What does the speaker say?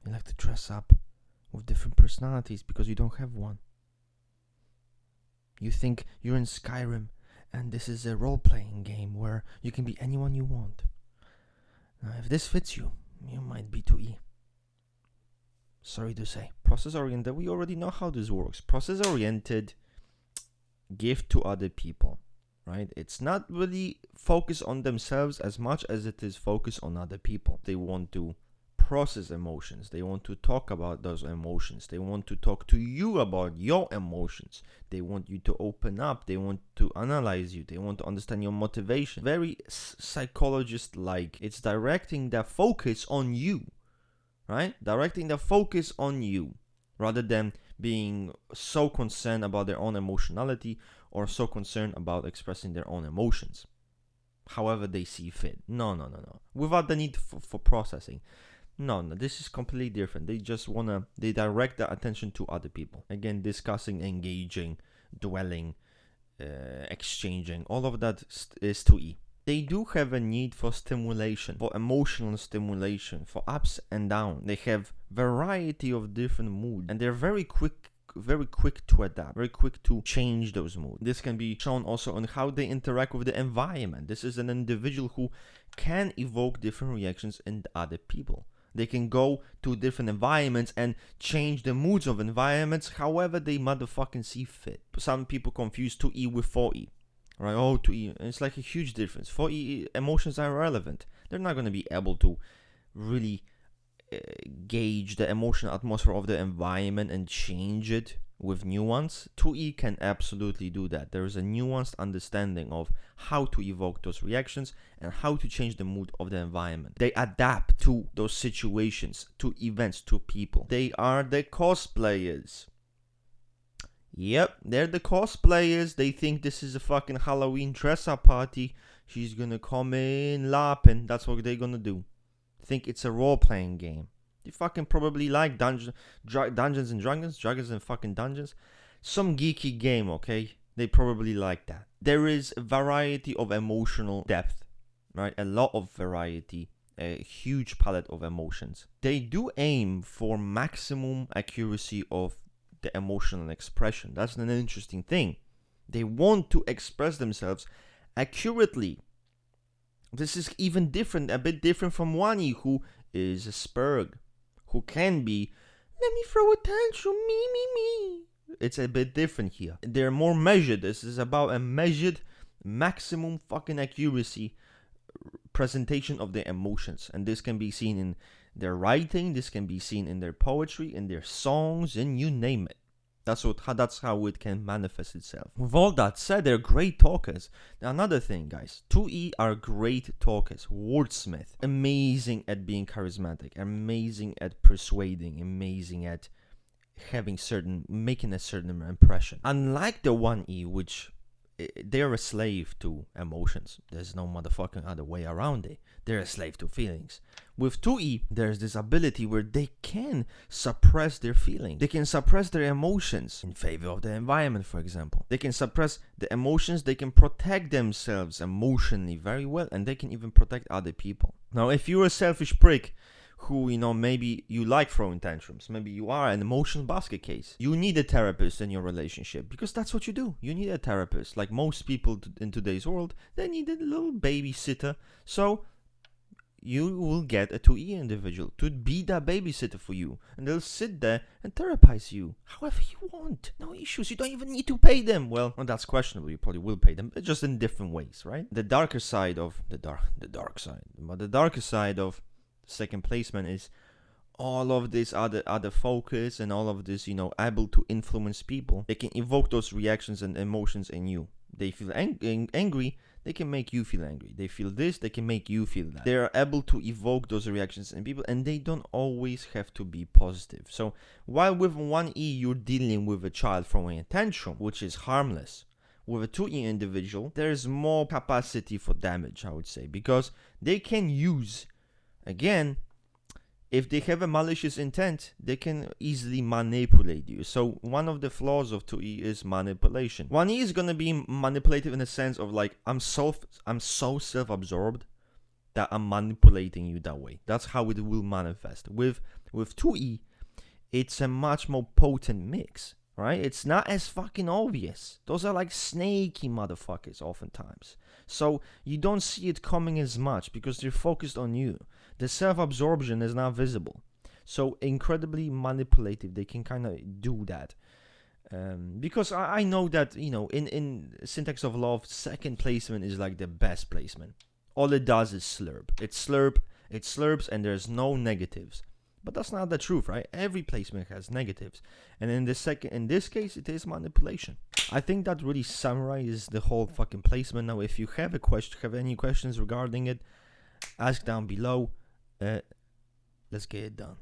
You like to dress up with different personalities because you don't have one. You think you're in Skyrim and this is a role-playing game where you can be anyone you want. Now, if this fits you, you might be 2E. Sorry to say. Process-oriented, we already know how this works. Process-oriented, give to other people, right? It's not really focused on themselves as much as it is focused on other people. They want to process emotions. They want to talk about those emotions. They want to talk to you about your emotions. They want you to open up. They want to analyze you. They want to understand your motivation. Very psychologist-like. It's directing their focus on you, right? Directing their focus on you rather than being so concerned about their own emotionality or so concerned about expressing their own emotions however they see fit. No. Without the need for processing. No, this is completely different. They direct their attention to other people. Again, discussing, engaging, dwelling, exchanging, all of that is 2E. They do have a need for stimulation, for emotional stimulation, for ups and downs. They have variety of different moods, and they're very quick to adapt, very quick to change those moods. This can be shown also on how they interact with the environment. This is an individual who can evoke different reactions in other people. They can go to different environments and change the moods of environments however they motherfucking see fit. Some people confuse 2E with 4E. Right? Oh, 2E. It's like a huge difference. 4E emotions are irrelevant. They're not going to be able to really gauge the emotional atmosphere of the environment and change it with nuance. 2E can absolutely do that. There is a nuanced understanding of how to evoke those reactions and how to change the mood of the environment. They adapt to those situations, to events, to people. They are the cosplayers. Yep, they're the cosplayers. They think this is a fucking Halloween dress-up party. She's gonna come in laughing. That's what they're gonna do. Think it's a role-playing game. They fucking probably like Dungeons and Dragons and fucking Dungeons. Some geeky game, okay? They probably like that. There is a variety of emotional depth, right? A lot of variety, a huge palette of emotions. They do aim for maximum accuracy of the emotional expression. That's an interesting thing. They want to express themselves accurately. This is even different, a bit different from Wani, who is a spurg, who can be, let me throw a tantrum, me. It's a bit different here. They're more measured. This is about a measured, maximum fucking accuracy presentation of their emotions. And this can be seen in their writing, this can be seen in their poetry, in their songs, and you name it. That's how it can manifest itself. With all that said, they're great talkers. Now, another thing, guys, 2E are great talkers. Wordsmith, amazing at being charismatic, amazing at persuading, amazing at making a certain impression. Unlike the 1E, which they're a slave to emotions. There's no motherfucking other way around it. They're a slave to feelings. With 2E, there's this ability where they can suppress their feelings. They can suppress their emotions in favor of the environment, for example. They can suppress the emotions. They can protect themselves emotionally very well, and they can even protect other people. Now, if you're a selfish prick who, maybe you like throwing tantrums, maybe you are an emotional basket case, you need a therapist in your relationship, because that's what you do. You need a therapist. Like most people in today's world, they need a little babysitter. So you will get a 2E individual to be that babysitter for you, and they'll sit there and therapize you however you want. No issues. You don't even need to pay them. Well, that's questionable. You probably will pay them, but just in different ways, right? The darker side of the darker side of second placement is all of this other focus and all of this, able to influence people. They can evoke those reactions and emotions in you. They feel angry, they can make you feel angry. They feel this, they can make you feel that. They are able to evoke those reactions in people, and they don't always have to be positive. So while with 1E you're dealing with a child throwing a tantrum, which is harmless, with a 2E individual, there's more capacity for damage, I would say, because they can use, again, if they have a malicious intent, they can easily manipulate you. So one of the flaws of 2E is manipulation. 1E is going to be manipulative in the sense of like, I'm so self-absorbed that I'm manipulating you that way. That's how it will manifest. With 2E, it's a much more potent mix, right? It's not as fucking obvious. Those are like snaky motherfuckers oftentimes. So you don't see it coming as much because they're focused on you. The self-absorption is not visible. So incredibly manipulative. They can kind of do that. Because I know that, in Syntax of Love, second placement is like the best placement. All it does is slurp. It slurps, and there's no negatives. But that's not the truth, right? Every placement has negatives. And in this case, it is manipulation. I think that really summarizes the whole fucking placement. Now, if you have any questions regarding it, ask down below. Let's get it done.